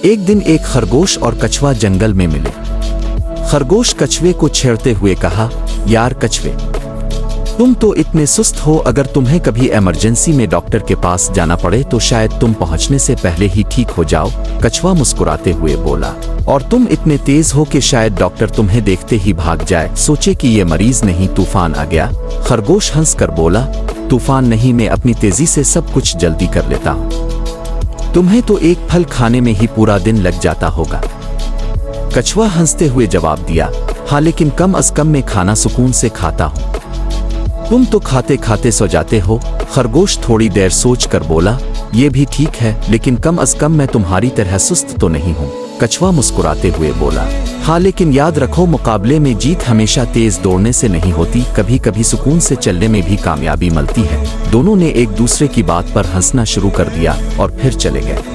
एक दिन एक खरगोश और कछुआ जंगल में मिले। खरगोश कछुए को छेड़ते हुए कहा, यार कछुए, तुम तो इतने सुस्त हो, अगर तुम्हें कभी इमरजेंसी में डॉक्टर के पास जाना पड़े तो शायद तुम पहुंचने से पहले ही ठीक हो जाओ। कछुआ मुस्कुराते हुए बोला, और तुम इतने तेज हो कि शायद डॉक्टर तुम्हें देखते ही भाग जाए, सोचे कि ये मरीज नहीं तूफान आ गया। खरगोश हंसकर बोला, तूफान नहीं, मैं अपनी तेजी से सब कुछ जल्दी कर लेता हूँ। तुम्हें तो एक फल खाने में ही पूरा दिन लग जाता होगा। कछुआ हंसते हुए जवाब दिया, हाँ, लेकिन कम अज कम मैं खाना सुकून से खाता हूँ, तुम तो खाते खाते सो जाते हो। खरगोश थोड़ी देर सोच कर बोला, ये भी ठीक है, लेकिन कम अज कम मैं तुम्हारी तरह सुस्त तो नहीं हूँ। कछुआ मुस्कुराते हुए बोला, हाँ, लेकिन याद रखो, मुकाबले में जीत हमेशा तेज दौड़ने से नहीं होती, कभी कभी सुकून से चलने में भी कामयाबी मिलती है। दोनों ने एक दूसरे की बात पर हंसना शुरू कर दिया और फिर चले गए।